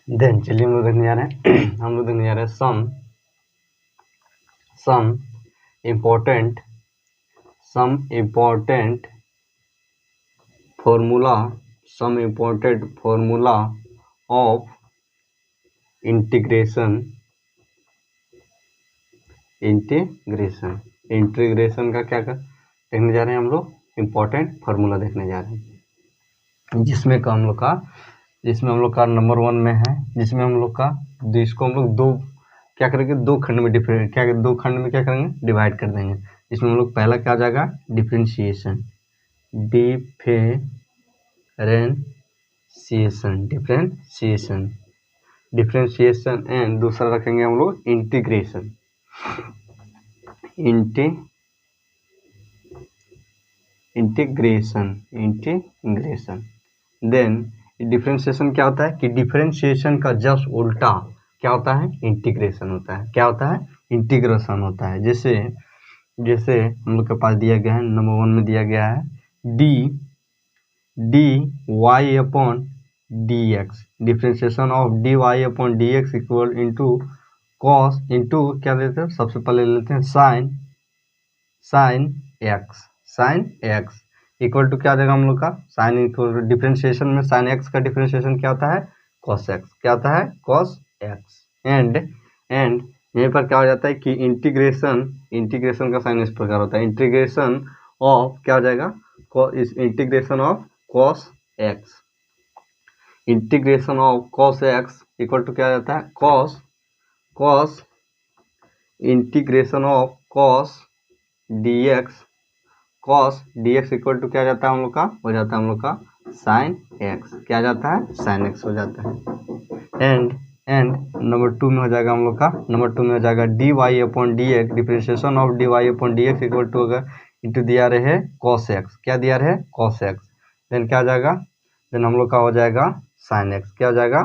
Then चलिए हम लोग देखने जा रहे हैं हम लोग देखने जा रहे हैं some important formula of integration का क्या देखने जा रहे हैं हम लोग इम्पोर्टेंट फार्मूला देखने जा रहे हैं जिसमें हम लोग का नंबर 1 में है, जिसमें हम लोग का इसको हम लोग क्या करेंगे, दो खंड में क्या करेंगे, डिवाइड कर देंगे। इसमें हम लोग पहला क्या आ जाएगा, डिफरेंशिएशन एंड दूसरा रखेंगे हम लोग इंटीग्रेशन। देन डिफरेंशिएशन क्या होता है कि डिफरेंशिएशन का जस्ट उल्टा क्या होता है, इंटीग्रेशन होता है। क्या होता है, इंटीग्रेशन होता है। जैसे हम लोग के पास दिया गया है, नंबर 1 में दिया गया है dy upon dx, differentiation of dy upon dx equal into cos into क्या लेते हैं, सबसे पहले लेते हैं sin x इक्वल टू क्या देगा हम लोग का, साइन इक्वल डिफरेंशिएशन में sin x का डिफरेंशिएशन क्या होता है, cos x। क्या होता है, cos x। एंड यहीं पर क्या हो जाता है कि इंटीग्रेशन का साइन इस प्रकार होता है, इंटीग्रेशन ऑफ क्या हो जाएगा, integration of cos x। Integration of cos x equal to क्या जाता है, cos integration of cos dx equal to क्या जाता है हम लोग का, हो जाता है हम लोग का sin x। क्या जाता है, sin x हो जाता है। एंड नंबर 2 में हो जाएगा हम लोग का, नंबर 2 में हो जाएगा dy upon dx, differentiation of dy upon dx equal to होगा इंटू दिया रहे cos x। क्या दिया रहे, cos x। देन क्या हो जाएगा, देन हम लोग का हो जाएगा sin x। क्या हो जाएगा,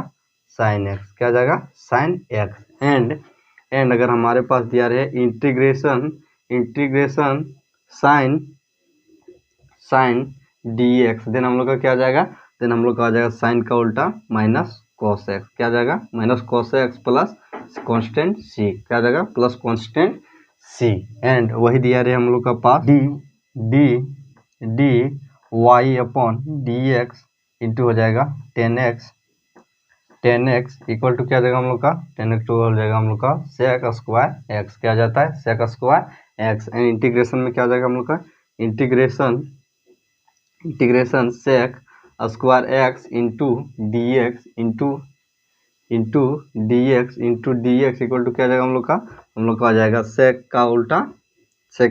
sin x। क्या हो जाएगा, sin x। एंड अगर हमारे पास दिया रहे इंटीग्रेशन sin dx, देन हम लोग का क्या आ जाएगा, देन हम लोग का आ जाएगा साइन का उल्टा माइनस cos x। क्या आ जाएगा, minus cos x plus constant c। क्या आ जाएगा, प्लस कांस्टेंट c। एंड वही दिया रहे हम लोग का पास dy अपॉन dx इंटू हो जाएगा 10x इक्वल टू क्या आ जाएगा हम लोग का, 10x हो जाएगा हम लोग का sec स्क्वायर x। क्या जाता है, sec square x। And integration में क्या आ जाएगा हम लोग का, integration sec square x into dx equal to क्या आ जाएगा हम लोग का आ जाएगा sec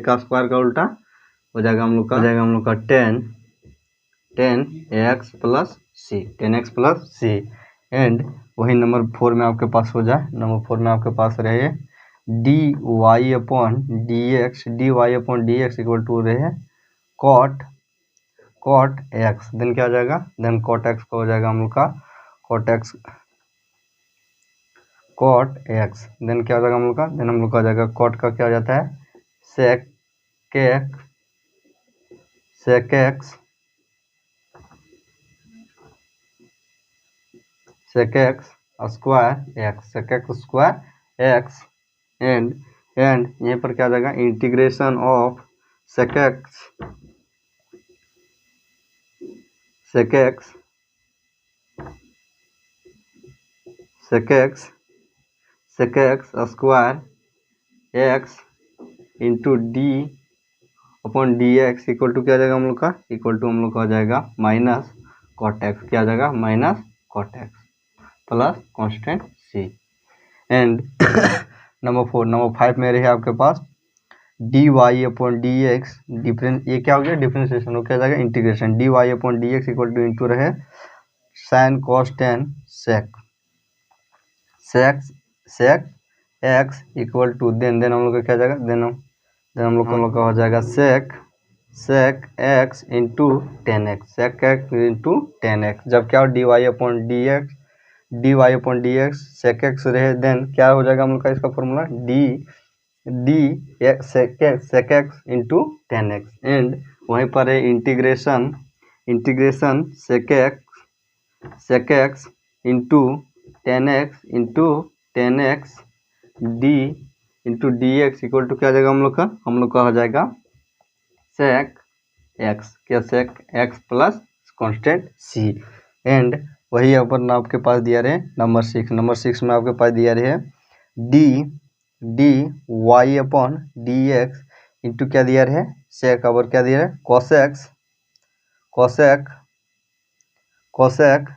का स्क्वायर का उल्टा हो जाएगा हम लोग का 10x प्लस c। एंड वही नंबर 4 में आपके पास हो जाए, नंबर 4 में आपके पास रहे dy upon dx equal to रहे cot x। देन क्या हो जाएगा, देन cot x का हो जाएगा हम लोग का cot x। देन क्या हो जाएगा हम लोग का, देन हम लोग का हो जाएगा cot का क्या हो जाता है, sec x square x। And यहीं पर क्या आ जाएगा, integration of sec x square x into d upon dx equal to क्या आ जाएगा हम लोग का, इक्वल टू हम लोग का हो जाएगा माइनस cot x। क्या आ जाएगा, minus cot x plus constant c। And number 5 में रहे आपके पास dy अपॉन dx, ये क्या हो गया, डिफरेंशिएशन हो, क्या जाएगा, integration dy upon dx equal to into रहे sin cos 10 sec x equal to then हम लोग का क्या जाएगा, देन हम लोग का हो जाएगा sec x इंटू 10x। जब क्या हो, dy upon dx sec x रहे, देन क्या हो जाएगा हम लोग का इसका formula sec x into 10x। And वहीं पर है integration sec x into 10x into 10x d into D x equal to क्या आ जाएगा हम लोग का हो जाएगा सेक एक्स, क्या sec x plus constant c. And वही अपन आपके पास दिया रहे नंबर 6 में आपके पास दिया रहे d d Y upon D x into क्या दिया रहे सेक और क्या दिया रहे cosec cosec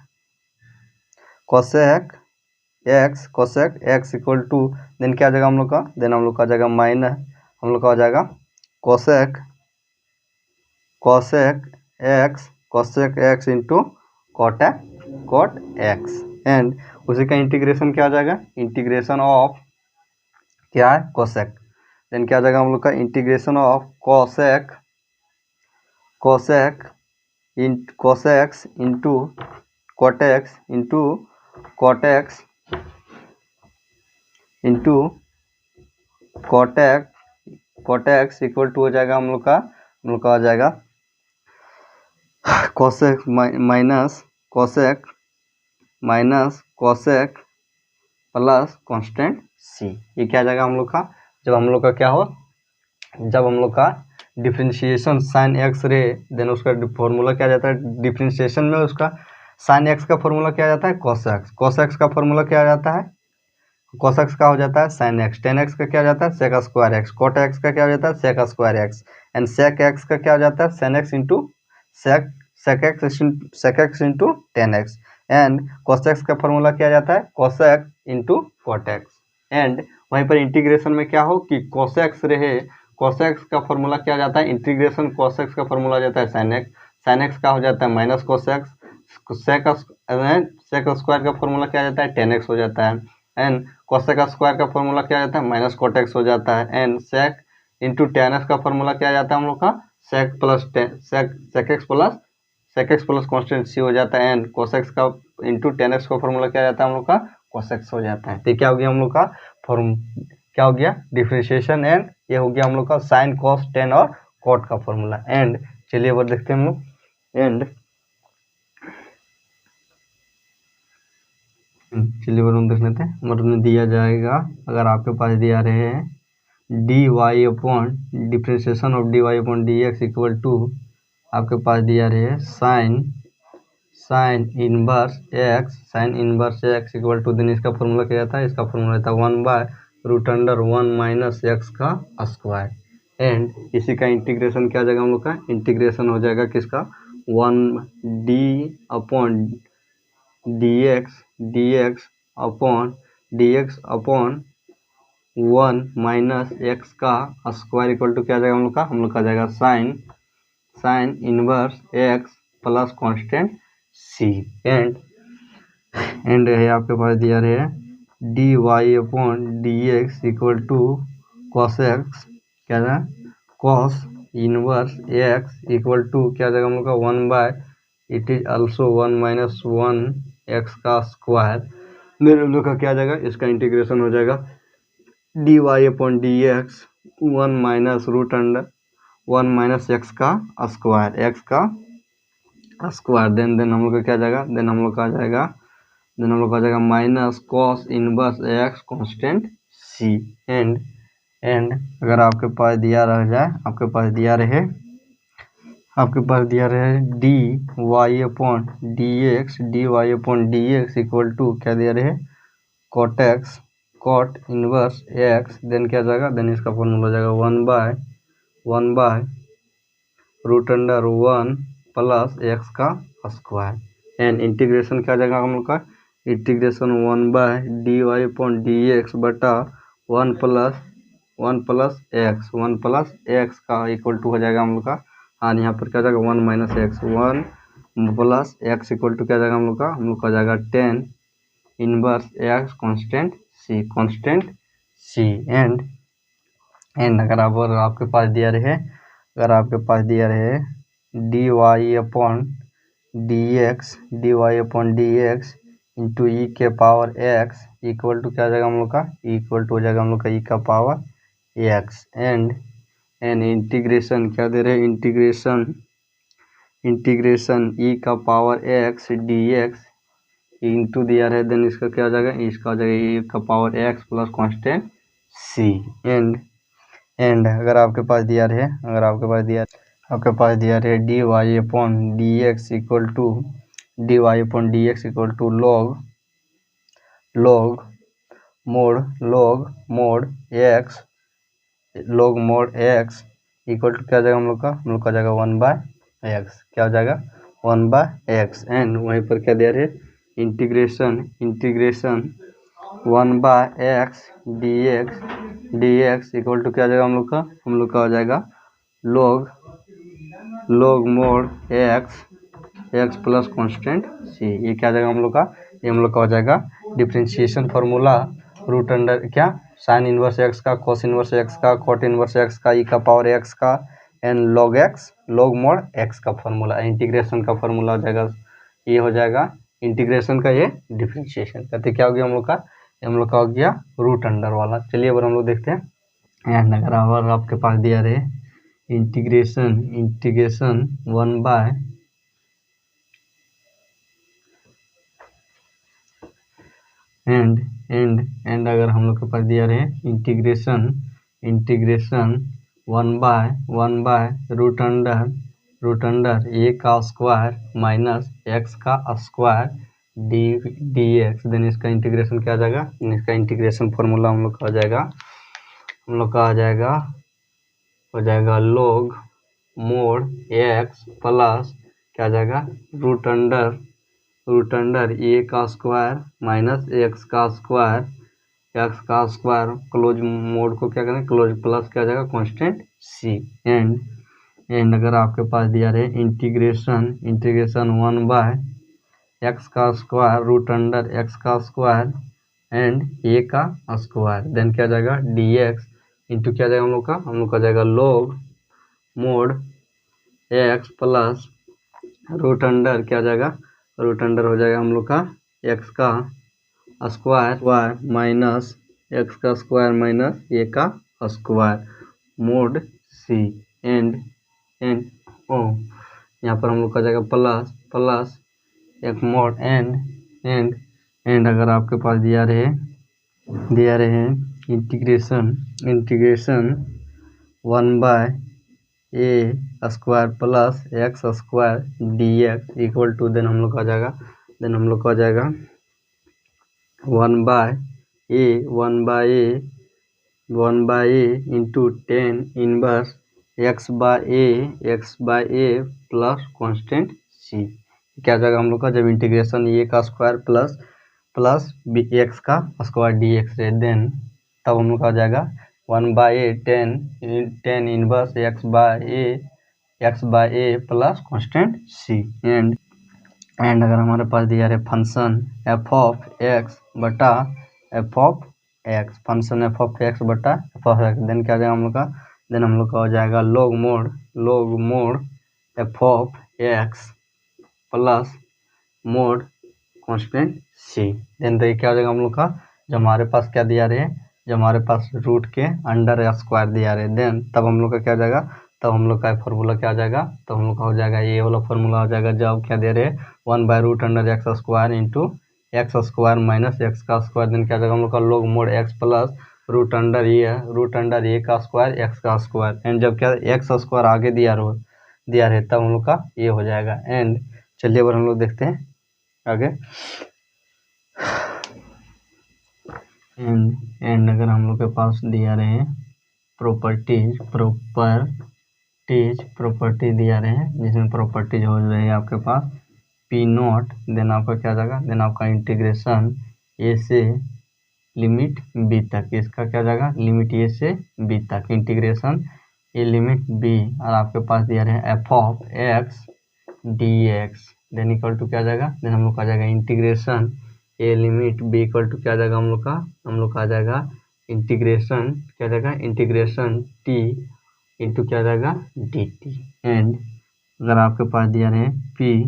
x equal to then क्या आ जाएगा हम लोग का आ जाएगा माइनस, हम लोग का हो जाएगा cosec x into cot x. And उसी का इंटीग्रेशन क्या आ जाएगा, इंटीग्रेशन ऑफ क्या है कोसेक, देन क्या आ जाएगा हम लोग का integration of cosec into cot x into cot x equal to हो जाएगा हम लोग का आ जाएगा कोसेक प्लस कांस्टेंट सी। ये क्या आ जाएगा हम लोग का, जब हम लोग का क्या हो, जब हम लोग का डिफ्रेंशिएशन साइन एक्स रे देन उसका फॉर्मूला क्या जाता है डिफ्रेंशिएशन में, उसका साइन एक्स का फॉर्मूला क्या जाता है कॉस एक्स का फॉर्मूला क्या जाता है cos x का हो जाता है sin x, tan x का क्या हो जाता है sec square x, cot x का क्या हो जाता है sec square x and sec x का क्या हो जाता है sin x into sec x into tan x and cos x का फॉर्मूला क्या जाता है cos x into cot x। And वहीं पर इंटीग्रेशन में क्या हो कि cos x रहे, cos x का फॉर्मूला क्या जाता है इंटीग्रेशन cos x का फॉर्मूला जाता है sin x का हो जाता है minus cos x, sec square का फॉर्मूला क्या जाता है tan x हो जाता है एंड कोसेक स्क्वायर का फॉर्मूला क्या जाता है माइनस कोट एक्स हो जाता है and sec into tan x का फॉर्मूला क्या जाता है हम लोग का sec x plus constant c हो जाता है एंड कोसेक्स का इंटू टेन एक्स का फॉर्मूला क्या जाता है हम लोग का कोसेक्स हो जाता है। तो क्या हो गया हम लोग का फॉर्म, क्या हो गया डिफ्रेंशिएशन एंड ये हो गया हम लोग का साइन कॉस टेन और कॉट का फॉर्मूला। एंड चलिए अब देखते हैं हम लोग एंड चलिए हम देख लेते हैं। मतलब दिया जाएगा, अगर आपके पास दिया रहे हैं d Y upon differentiation of d Y upon D x equal to आपके पास दिया रहे sine inverse x equal to then इसका फॉर्मूला क्या जाता है, इसका फॉर्मूला रहता है 1/√1 माइनस एक्स का स्क्वायर एंड इसी का इंटीग्रेशन क्या आ जाएगा हम लोग का इंटीग्रेशन हो जाएगा किसका 1 d upon dx upon 1 minus x का स्क्वायर इक्वल टू क्या आ जाएगा हम लोग का आ जाएगा sine inverse x plus constant C and है आपके पास दिया रहे D Y upon D x equal to cos x क्या है cos inverse x equal to क्या आ जाएगा हम लोग का 1 it is also 1 minus 1 x का स्क्वायर देन हम लोग का क्या आ जाएगा, इसका इंटीग्रेशन हो जाएगा d Y upon D x 1 minus x का स्क्वायर देन हम लोग का क्या आ जाएगा हम लोग का आ जाएगा minus cos inverse x constant C and अगर आपके पास दिया रहे D Y upon D x equal to क्या दिया रहे कॉट इनवर्स एक्स देन क्या जाएगा देन इसका फॉर्मूला हो जाएगा 1/√1 प्लस एक्स का स्क्वायर एंड इंटीग्रेशन क्या जाएगा हम लोग का integration 1/dy upon D x बटा 1 प्लस एक्स का इक्वल टू हो जाएगा हम लोग का और यहाँ पर क्या जाएगा 1 minus X 1 plus X equal to क्या जाएगा हम लोग का जाएगा 10 inverse x constant C and अगर आपके पास दिया रहे D Y upon D x into E के पावर एक्स इक्वल टू क्या जाएगा हम लोग का हो जाएगा हम लोग का ई का पावर एक्स एंड इंटीग्रेशन क्या दे रहे इंटीग्रेशन ई का power x D x into दिया रहे, देन इसका क्या हो जाएगा, इसका हो जाएगा ए का power x plus constant C. And अगर आपके पास दिया रहे, D Y upon D x equal to log mod x equal to क्या जाएगा हम लोग का जाएगा 1/x, क्या हो जाएगा 1/x। एंड वहीं पर क्या दिया रहे, integration 1/x dx equal to क्या जाएगा हम लोग का हो जाएगा log mode x plus constant c। ये क्या जाएगा हम लोग का, ये हम लोग का हो जाएगा डिफरेंशिएशन फार्मूला रूट अंडर क्या साइन इनवर्स एक्स का, कोस इनवर्स एक्स का, कॉट इनवर्स एक्स का, ई का पावर एक्स का, एंड log मोड एक्स का फार्मूला, इंटीग्रेशन का फार्मूला हो जाएगा, ये हो जाएगा इंटीग्रेशन का, ये डिफरेंशिएशन कहते क्या हो गया हम लोग का, हम लोग का हो गया रूट अंडर वाला। चलिए अब हम लोग देखते हैं। एंड अगर आपके पास दिया रहे इंटीग्रेशन 1 एंड अगर हम लोग के पास दिया रहे इंटीग्रेशन 1 रूट अंडर ए का स्क्वायर माइनस एक्स का स्क्वायर डी एक्स, देन इसका इंटीग्रेशन क्या आ जाएगा, इसका इंटीग्रेशन फॉर्मूला हम लोग का हो जाएगा log मोड एक्स प्लस क्या आ जाएगा रूट अंडर ए का स्क्वायर माइनस एक्स का स्क्वायर क्लोज मोड को क्या करें क्लोज प्लस क्या आ जाएगा कांस्टेंट सी। एंड अगर आपके पास दिया रहे इंटीग्रेशन 1/x का स्क्वायर रूट अंडर एक्स का स्क्वायर एंड ए का स्क्वायर, देन क्या जाएगा dx इंटू क्या जाएगा हम लोग का जाएगा log mod x plus root under क्या जाएगा, रूट अंडर हो जाएगा हम लोग का एक्स का स्क्वायर माइनस एक्स का स्क्वायर माइनस ए का स्क्वायर मोड सी। एंड यहाँ पर हम लोग का जाएगा प्लस एक मोड एंड अगर आपके पास दिया रहे integration 1/a square plus X square dx equal to then हम लोग का हो जाएगा 1/a into tan inverse X by A plus constant C. क्या जाएगा हम लोग का, जब इंटीग्रेशन ए का स्क्वायर प्लस एक्स का स्क्वायर dx है, देन तब हम लोग का हो जाएगा 1/a tan inverse X by A plus constant C. And अगर हमारे पास दिया रहे फंक्शन f ऑफ x बटा फंक्शन f ऑफ x बटा f ऑफ x, देन क्या जाएगा हम लोग का हो जाएगा log mod f of x plus mod constant c। Then तो ये क्या हो जाएगा हम लोग का, जब हमारे पास क्या दिया रहे, जब हमारे पास रूट के अंडर या स्क्वायर दिया रहे, देन तब हम लोग का क्या जाएगा, तब हम लोग का फॉर्मूला क्या आ जाएगा, तब हम लोग का हो जाएगा ये वाला फॉर्मूला हो जाएगा, जब क्या दे रहे 1/√x square into X square minus x का स्क्वायर, देन क्या जाएगा हम लोग का log mod x plus root under A का स्क्वायर एक्स का स्क्वायर, एंड जब क्या एक्स स्क्वायर आगे दिया रहे तब हम लोग का ये हो जाएगा। एंड चलिए अब हम लोग देखते हैं आगे। एंड अगर हम लोग के पास दिया रहे प्रॉपर्टीज दिया रहे हैं, जिसमें प्रॉपर्टीज हो रही है आपके पास P0, देन आपका क्या जाएगा, देन आपका इंटीग्रेशन ए से लिमिट बी तक, इसका क्या जाएगा लिमिट ए से बी तक, इंटीग्रेशन ए लिमिट बी, और आपके पास दिया रहे f of x dx, then equal to क्या जाएगा, देन हम लोग का जाएगा integration A limit B equal to क्या जाएगा हम लोग का आ जाएगा इंटीग्रेशन क्या जाएगा इंटीग्रेशन टी इंटू क्या जाएगा डी टी। एंड अगर आपके पास दिया रहे पी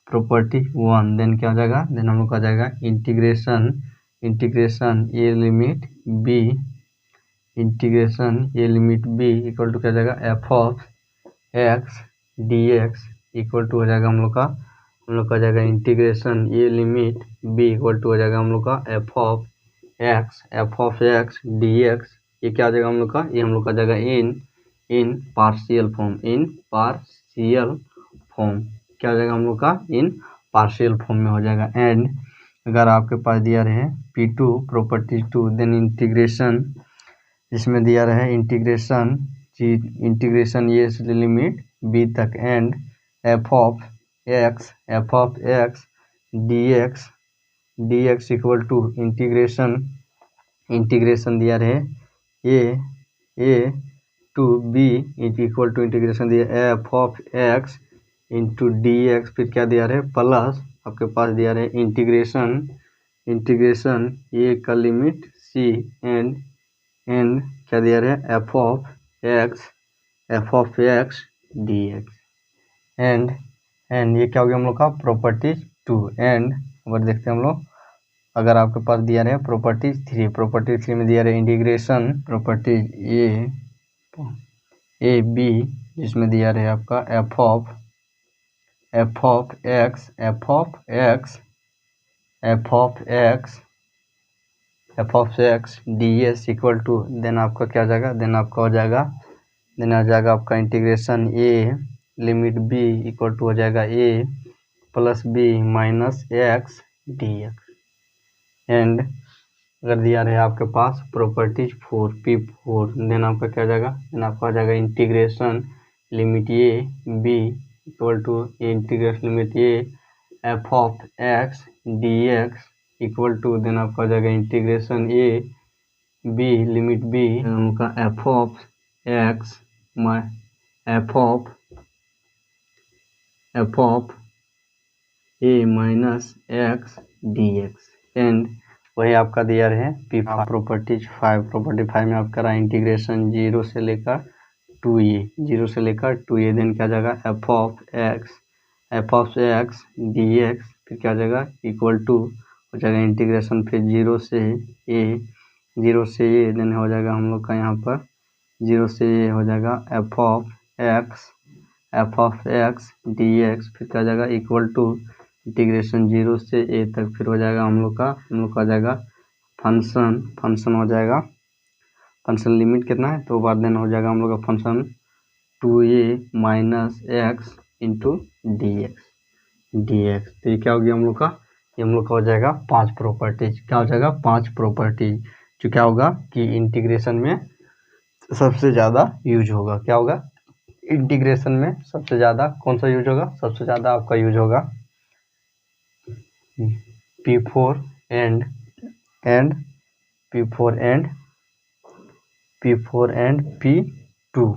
प्रॉपर्टी 1, देन क्या हो जाएगा, देन हम लोग का जाएगा integration A limit B equal to क्या जाएगा f of x D x equal to हो जाएगा हम लोग का हम लोग का हो जाएगा इंटीग्रेशन ये लिमिट बी इक्वल टू हो जाएगा हम लोग का F of x D x. ये क्या हो जाएगा हम लोग का, ये हम लोग का जाएगा इन पार्शियल फॉर्म, क्या हो जाएगा हम लोग का, इन पार्शियल फॉर्म में हो जाएगा। एंड अगर आपके पास दिया रहे P2 प्रॉपर्टी 2 देन इंटीग्रेशन, इसमें दिया रहे इंटीग्रेशन ये लिमिट बी तक and F of x D x equal to integration दिया रहे A to B equal to integration दिया F of X into D X, फिर क्या दिया रहे प्लस आपके पास दिया रहे इंटीग्रेशन ए का लिमिट सी एंड क्या दिया रहे F of x D X. And ये क्या हो गया हम लोग का प्रॉपर्टीज 2। एंड अगर देखते हैं हम लोग, अगर आपके पास दिया रहे प्रॉपर्टीज 3 में दिया रहे इंटीग्रेशन प्रॉपर्टीज ए बी, जिसमें दिया रहे आपका F of x D S equal to then आपका क्या हो जाएगा, देन आ जाएगा आपका integration A limit B equal to हो जाएगा A plus B minus X D X. And अगर दिया रहे आपके पास प्रॉपर्टीज 4 देन आपका क्या हो जाएगा, देन आपका हो जाएगा integration limit A B equal to integration limit A F of x D x equal to then आपका हो जाएगा integration A B limit B उनका F of A minus X D X. And वही आपका दिया रहे प्रॉपर्टीज 5 में आपका रहा इंटीग्रेशन 0 से लेकर 2a देन क्या जाएगा f of x D X, फिर क्या जाएगा इक्वल टू हो जाएगा इंटीग्रेशन फिर 0 से ए देन हो जाएगा हम लोग का यहाँ पर 0 से ए हो जाएगा f of x D X, फिर क्या जाएगा इक्वल टू इंटीग्रेशन 0 से ए तक, फिर हो जाएगा हम लोग का हो जाएगा फंक्शन हो जाएगा, फंक्शन लिमिट कितना है तो बार देन हो जाएगा हम लोग का function 2a minus x into D x. तो ये क्या हो गया हम लोग का, ये हम लोग का हो जाएगा 5 प्रॉपर्टीज। क्या हो जाएगा 5 प्रॉपर्टीज, जो क्या होगा कि इंटीग्रेशन में सबसे ज़्यादा यूज होगा। क्या होगा इंटीग्रेशन में सबसे ज़्यादा कौन सा यूज होगा, सबसे ज़्यादा आपका यूज होगा P4 एंड P2।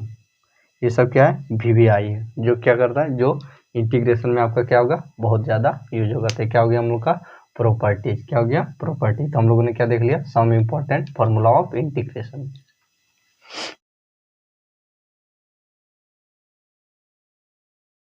ये सब क्या है VBI है, जो क्या करता है, जो इंटीग्रेशन में आपका क्या होगा बहुत ज़्यादा यूज होगा। तो क्या हो गया हम लोग का प्रॉपर्टीज, क्या हो गया प्रॉपर्टी। तो हम लोगों ने क्या देख लिया, some important formula of integration.